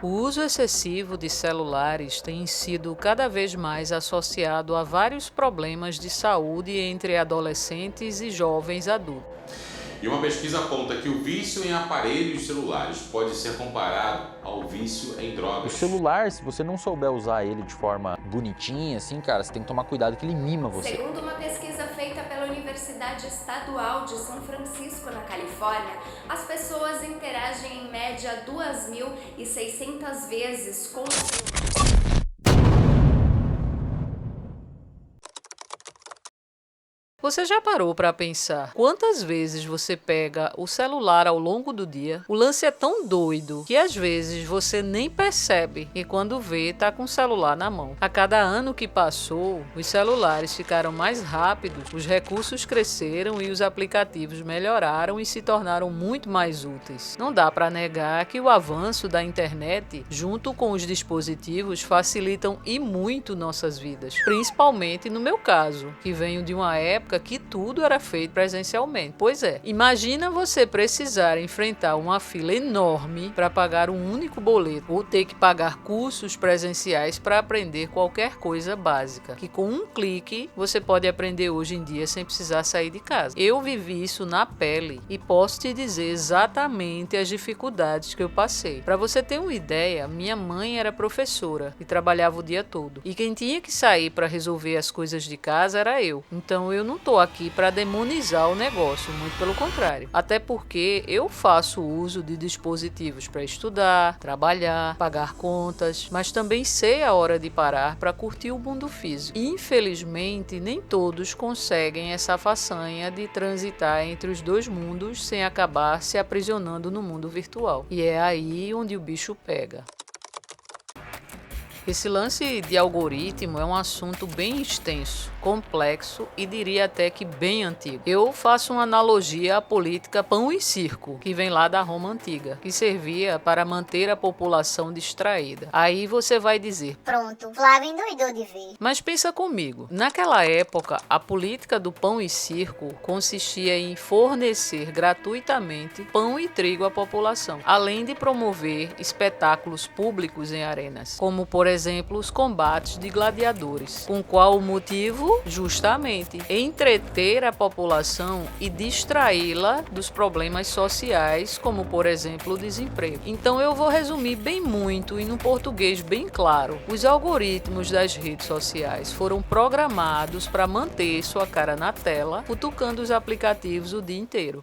O uso excessivo de celulares tem sido cada vez mais associado a vários problemas de saúde entre adolescentes e jovens adultos. E uma pesquisa aponta que o vício em aparelhos celulares pode ser comparado ao vício em O drogas. celular, se você não souber usar ele de forma bonitinha, assim, cara, você tem que tomar cuidado que ele mima você. Segundo uma pesquisa feita pela Universidade Estadual de São Francisco, na Califórnia, as pessoas interagem em média 2.600 vezes com o celular. Você já parou para pensar quantas vezes você pega o celular ao longo do dia? O lance é tão doido que às vezes você nem percebe e quando vê tá com o celular na mão. A cada ano que passou, os celulares ficaram mais rápidos, os recursos cresceram e os aplicativos melhoraram e se tornaram muito mais úteis. Não dá para negar que o avanço da internet, junto com os dispositivos, facilitam e muito nossas vidas, principalmente no meu caso, que venho de uma época que tudo era feito presencialmente. Pois é, imagina você precisar enfrentar uma fila enorme para pagar um único boleto ou ter que pagar cursos presenciais para aprender qualquer coisa básica, que com um clique você pode aprender hoje em dia sem precisar sair de casa. Eu vivi isso na pele e posso te dizer exatamente as dificuldades que eu passei. Para você ter uma ideia, minha mãe era professora e trabalhava o dia todo. E quem tinha que sair para resolver as coisas de casa era eu. Então eu não tô aqui para demonizar o negócio, muito pelo contrário. Até porque eu faço uso de dispositivos para estudar, trabalhar, pagar contas, mas também sei a hora de parar para curtir o mundo físico. Infelizmente, nem todos conseguem essa façanha de transitar entre os dois mundos sem acabar se aprisionando no mundo virtual. E é aí onde o bicho pega. Esse lance de algoritmo é um assunto bem extenso, complexo e diria até que bem antigo. Eu faço uma analogia à política pão e circo, que vem lá da Roma antiga, que servia para manter a população distraída. Aí você vai dizer: pronto, Flávio endoidou de ver. mas pensa comigo, naquela época a política do pão e circo consistia em fornecer gratuitamente pão e trigo à população, além de promover espetáculos públicos em arenas, como por exemplo os combates de gladiadores, com qual motivo? Justamente entreter a população e distraí-la dos problemas sociais, como por exemplo o desemprego. Então eu vou resumir bem muito e num português bem claro. Os algoritmos das redes sociais foram programados para manter sua cara na tela, cutucando os aplicativos o dia inteiro.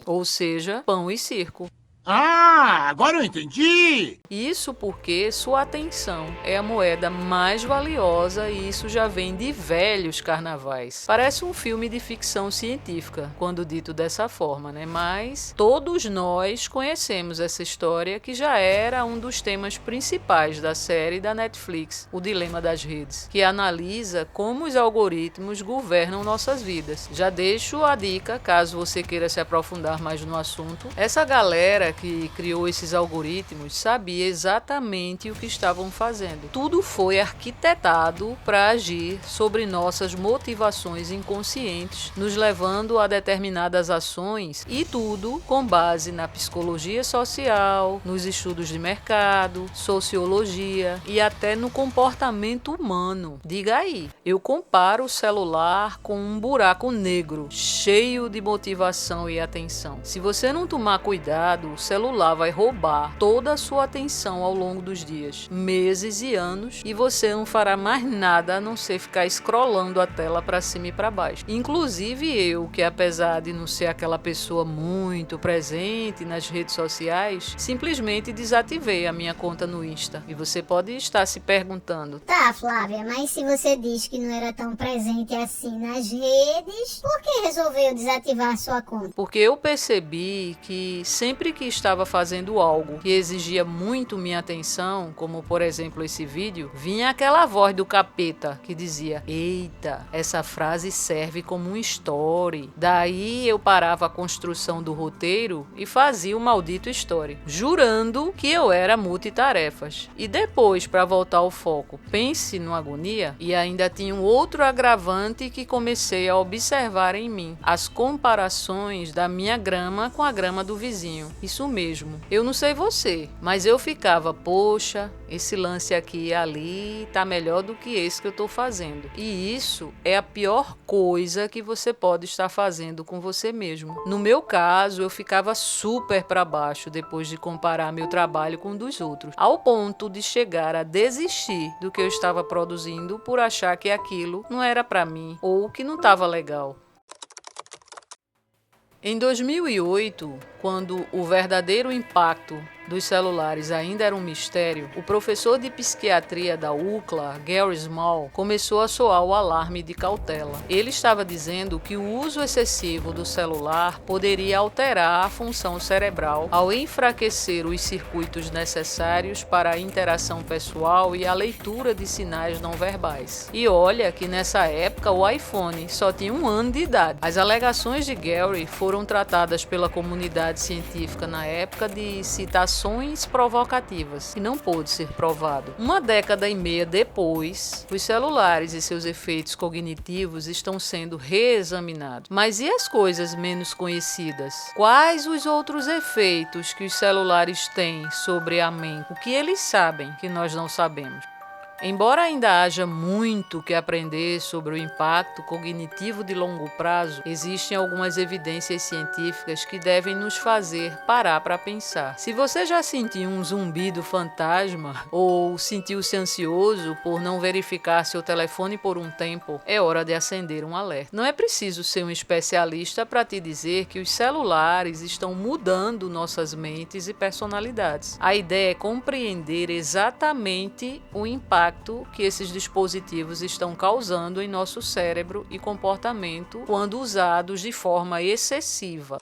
Ou seja, pão e circo. Ah, agora eu entendi! Isso porque sua atenção é a moeda mais valiosa e isso já vem de velhos carnavais. Parece um filme de ficção científica, quando dito dessa forma, né? Mas todos nós conhecemos essa história que já era um dos temas principais da série da Netflix, O Dilema das Redes, que analisa como os algoritmos governam nossas vidas. Já deixo a dica, caso você queira se aprofundar mais no assunto. Essa galera que criou esses algoritmos sabia exatamente o que estavam fazendo. Tudo foi arquitetado para agir sobre nossas motivações inconscientes, nos levando a determinadas ações e tudo com base na psicologia social, nos estudos de mercado, sociologia e até no comportamento humano. Diga aí, eu comparo o celular com um buraco negro, cheio de motivação e atenção. Se você não tomar cuidado, o celular vai roubar toda a sua atenção ao longo dos dias, meses e anos, e você não fará mais nada a não ser ficar scrollando a tela para cima e para baixo. Inclusive eu, que apesar de não ser aquela pessoa muito presente nas redes sociais, simplesmente desativei a minha conta no Insta. E você pode estar se perguntando: Tá, Flávia, mas se você diz que não era tão presente assim nas redes, por que resolveu desativar a sua conta? porque eu percebi que sempre que estava fazendo algo que exigia muito minha atenção, como por exemplo esse vídeo, vinha aquela voz do capeta que dizia: eita, essa frase serve como um story. Daí eu parava a construção do roteiro e fazia o maldito story, jurando que eu era multitarefas. E depois, para voltar ao foco, pense numa agonia, e ainda tinha um outro agravante que comecei a observar em mim: as comparações da minha grama com a grama do vizinho. Isso isso mesmo. Eu não sei você, mas eu ficava, poxa, esse lance aqui e ali tá melhor do que esse que eu tô fazendo. E isso é a pior coisa que você pode estar fazendo com você mesmo. No meu caso, eu ficava super para baixo depois de comparar meu trabalho com o dos outros, ao ponto de chegar a desistir do que eu estava produzindo por achar que aquilo não era para mim ou que não estava legal. Em 2008, quando o verdadeiro impacto dos celulares ainda era um mistério, o professor de psiquiatria da UCLA, Gary Small, começou a soar o alarme de cautela. Ele estava dizendo que o uso excessivo do celular poderia alterar a função cerebral ao enfraquecer os circuitos necessários para a interação pessoal e a leitura de sinais não verbais. E olha que nessa época o iPhone só tinha 1 ano de idade. As alegações de Gary foram tratadas pela comunidade científica na época de citações provocativas, que não pôde ser provado. 1 década e meia depois, os celulares e seus efeitos cognitivos estão sendo reexaminados. Mas e as coisas menos conhecidas? Quais os outros efeitos que os celulares têm sobre a mente? O que eles sabem que nós não sabemos? Embora ainda haja muito que aprender sobre o impacto cognitivo de longo prazo, existem algumas evidências científicas que devem nos fazer parar para pensar. Se você já sentiu um zumbido fantasma ou sentiu-se ansioso por não verificar seu telefone por um tempo, é hora de acender um alerta. Não é preciso ser um especialista para te dizer que os celulares estão mudando nossas mentes e personalidades. A ideia é compreender exatamente o impacto que esses dispositivos estão causando em nosso cérebro e comportamento quando usados de forma excessiva.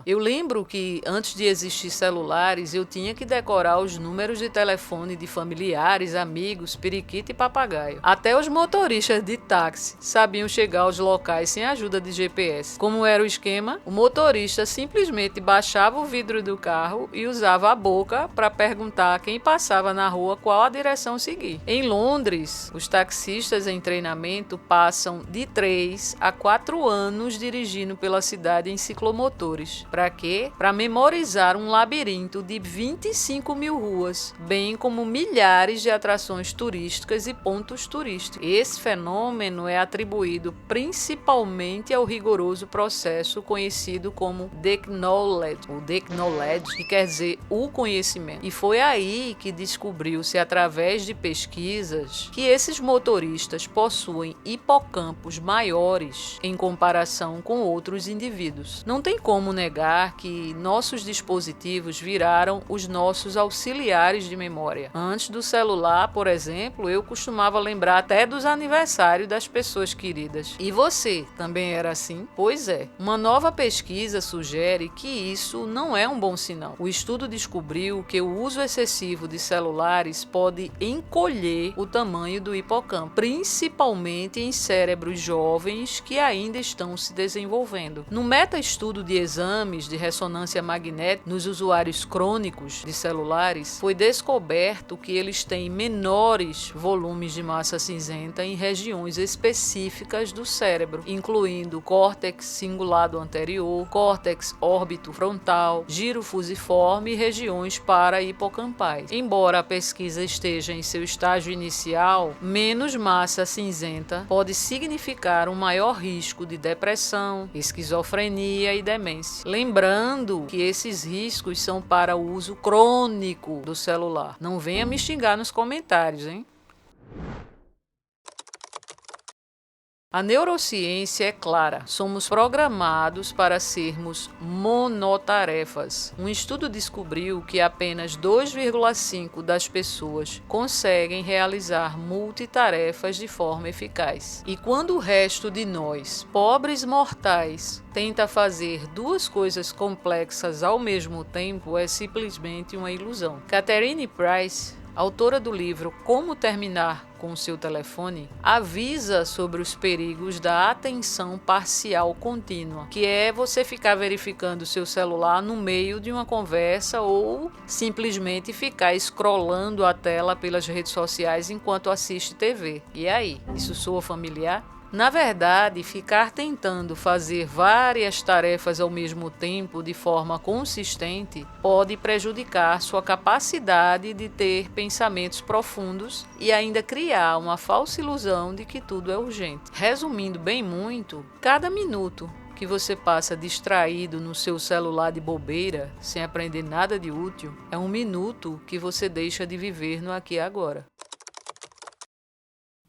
Eu lembro que antes de existir celulares, eu tinha que decorar os números de telefone de familiares, amigos, periquito e papagaio. Até os motoristas de táxi sabiam chegar aos locais sem ajuda de GPS. Como era o esquema? O motorista simplesmente baixava o vidro do carro e usava a boca para perguntar a quem passava na rua qual a direção seguir. Em Londres, os taxistas em treinamento passam de 3 a 4 anos dirigindo pela cidade em ciclomotores. Para quê? Para memorizar um labirinto de 25 mil ruas, bem como milhares de atrações turísticas e pontos turísticos. Esse fenômeno é atribuído principalmente ao rigoroso processo conhecido como Deep Knowledge, ou Deep Knowledge, que quer dizer o conhecimento. E foi aí que descobriu-se, através de pesquisas, que esses motoristas possuem hipocampos maiores em comparação com outros indivíduos. Não tem como negar que nossos dispositivos viraram os nossos auxiliares de memória. Antes do celular, por exemplo, eu costumava lembrar até dos aniversários das pessoas queridas. E você também era assim? Pois é. Uma nova pesquisa sugere que isso não é um bom sinal. O estudo descobriu que o uso excessivo de celulares pode encolher o tamanho do hipocampo, principalmente em cérebros jovens que ainda estão se desenvolvendo. No meta-estudo de exames de ressonância magnética nos usuários crônicos de celulares, foi descoberto que eles têm menores volumes de massa cinzenta em regiões específicas do cérebro, incluindo córtex cingulado anterior, córtex órbito frontal, giro fusiforme e regiões para-hipocampais. Embora a pesquisa esteja em seu estágio inicial, menos massa cinzenta pode significar um maior risco de depressão, esquizofrenia e demência. Lembrando que esses riscos são para o uso crônico do celular. Não venha me xingar nos comentários, hein? A neurociência é clara. Somos programados para sermos monotarefas. Um estudo descobriu que apenas 2,5% das pessoas conseguem realizar multitarefas de forma eficaz. E quando o resto de nós, pobres mortais, tenta fazer 2 coisas complexas ao mesmo tempo, é simplesmente uma ilusão. Catherine Price, autora do livro Como Terminar com o Seu Telefone, avisa sobre os perigos da atenção parcial contínua, que é você ficar verificando o seu celular no meio de uma conversa ou simplesmente ficar scrollando a tela pelas redes sociais enquanto assiste TV. E aí, isso soa familiar? Na verdade, ficar tentando fazer várias tarefas ao mesmo tempo de forma consistente pode prejudicar sua capacidade de ter pensamentos profundos e ainda criar uma falsa ilusão de que tudo é urgente. Resumindo bem muito, cada minuto que você passa distraído no seu celular de bobeira, sem aprender nada de útil, é um minuto que você deixa de viver no aqui e agora.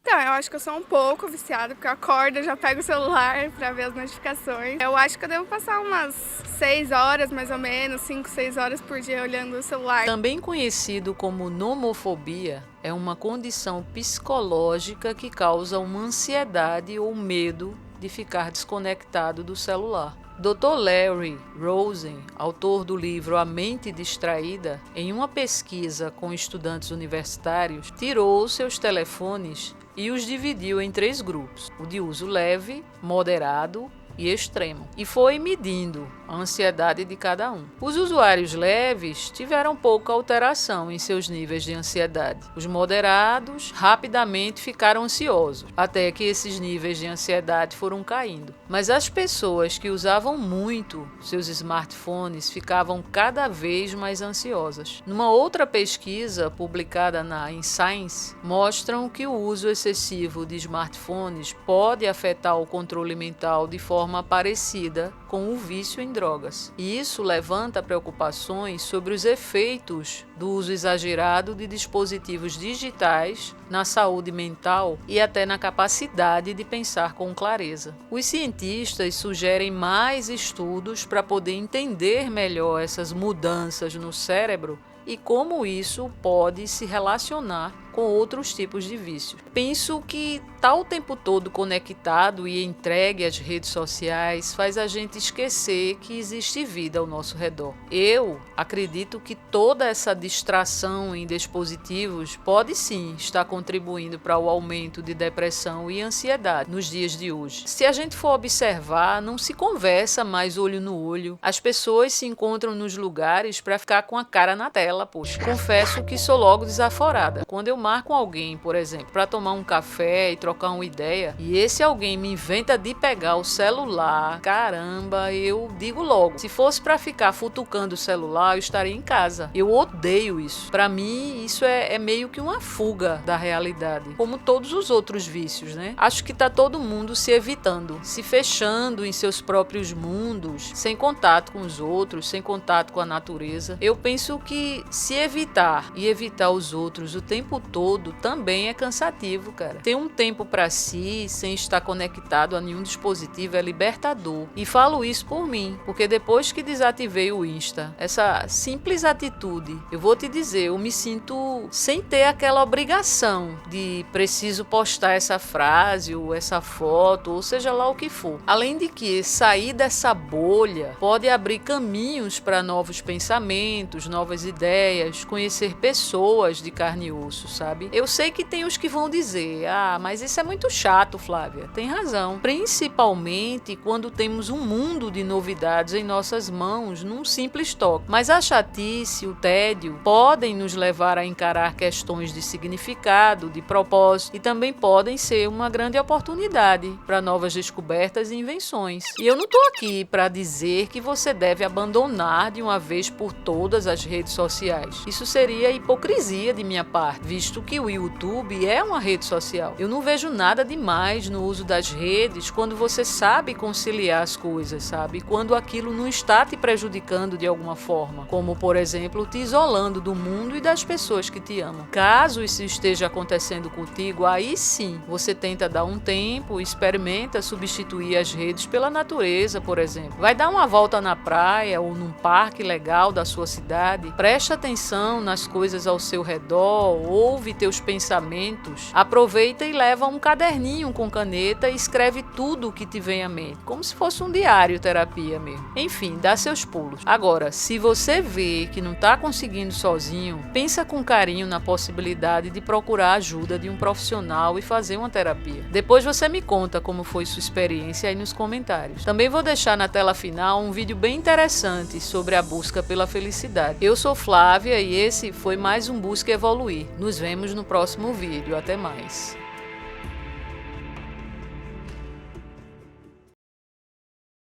Então, eu acho que eu sou um pouco viciada, porque eu acordo, eu já pego o celular para ver as notificações. Eu acho que eu devo passar umas 6 horas, mais ou menos, 5, 6 horas por dia olhando o celular. Também conhecido como nomofobia, é uma condição psicológica que causa uma ansiedade ou medo de ficar desconectado do celular. Dr. Larry Rosen, autor do livro A Mente Distraída, em uma pesquisa com estudantes universitários, tirou seus telefones e os dividiu em 3 grupos: o de uso leve, moderado e extremo, e foi medindo a ansiedade de cada um. Os usuários leves tiveram pouca alteração em seus níveis de ansiedade. Os moderados rapidamente ficaram ansiosos, até que esses níveis de ansiedade foram caindo. Mas as pessoas que usavam muito seus smartphones ficavam cada vez mais ansiosas. Numa outra pesquisa publicada em Science, mostram que o uso excessivo de smartphones pode afetar o controle mental de forma parecida com o vício em drogas. E isso levanta preocupações sobre os efeitos do uso exagerado de dispositivos digitais na saúde mental e até na capacidade de pensar com clareza. Os cientistas sugerem mais estudos para poder entender melhor essas mudanças no cérebro e como isso pode se relacionar com outros tipos de vícios. Penso que estar o tempo todo conectado e entregue às redes sociais faz a gente esquecer que existe vida ao nosso redor. Eu acredito que toda essa distração em dispositivos pode sim estar contribuindo para o aumento de depressão e ansiedade nos dias de hoje. Se a gente for observar, não se conversa mais olho no olho. As pessoas se encontram nos lugares para ficar com a cara na tela, poxa. Confesso que sou logo desaforada. Quando eu marco alguém, por exemplo, para tomar um café e trocar uma ideia, e esse alguém me inventa de pegar o celular, caramba, eu digo logo, se fosse para ficar futucando o celular, eu estaria em casa. Eu odeio isso. Para mim, isso é meio que uma fuga da realidade, como todos os outros vícios, né? Acho que tá todo mundo se evitando, se fechando em seus próprios mundos, sem contato com os outros, sem contato com a natureza. Eu penso que se evitar e evitar os outros o tempo todo também é cansativo, cara. Ter um tempo para si, sem estar conectado a nenhum dispositivo, é libertador. E falo isso por mim, porque depois que desativei o Insta, essa simples atitude, eu vou te dizer, eu me sinto sem ter aquela obrigação de preciso postar essa frase ou essa foto, ou seja lá o que for. Além de que sair dessa bolha pode abrir caminhos para novos pensamentos, novas ideias, conhecer pessoas de carne e osso, sabe? Eu sei que tem os que vão dizer, mas isso é muito chato, Flávia. Tem razão. Principalmente quando temos um mundo de novidades em nossas mãos num simples toque. Mas a chatice, o tédio, podem nos levar a encarar questões de significado, de propósito, e também podem ser uma grande oportunidade para novas descobertas e invenções. E eu não estou aqui para dizer que você deve abandonar de uma vez por todas as redes sociais. Isso seria hipocrisia de minha parte, visto que o YouTube é uma rede social. Eu não vejo nada demais no uso das redes quando você sabe conciliar as coisas, sabe? Quando aquilo não está te prejudicando de alguma forma, como, por exemplo, te isolando do mundo e das pessoas que te amam. Caso isso esteja acontecendo contigo, aí sim, você tenta dar um tempo, experimenta substituir as redes pela natureza, por exemplo. Vai dar uma volta na praia ou num parque legal da sua cidade, presta atenção nas coisas ao seu redor, ouve teus pensamentos, aproveita e leva um caderninho com caneta e escreve tudo o que te vem à mente, como se fosse um diário terapia mesmo. Enfim, dá seus pulos. Agora, se você vê que não está conseguindo sozinho, pensa com carinho na possibilidade de procurar a ajuda de um profissional e fazer uma terapia. Depois você me conta como foi sua experiência aí nos comentários. Também vou deixar na tela final um vídeo bem interessante sobre a busca pela felicidade. Eu sou Flávia e esse foi mais um Busca Evoluir. Nos vemos no próximo vídeo. Até mais.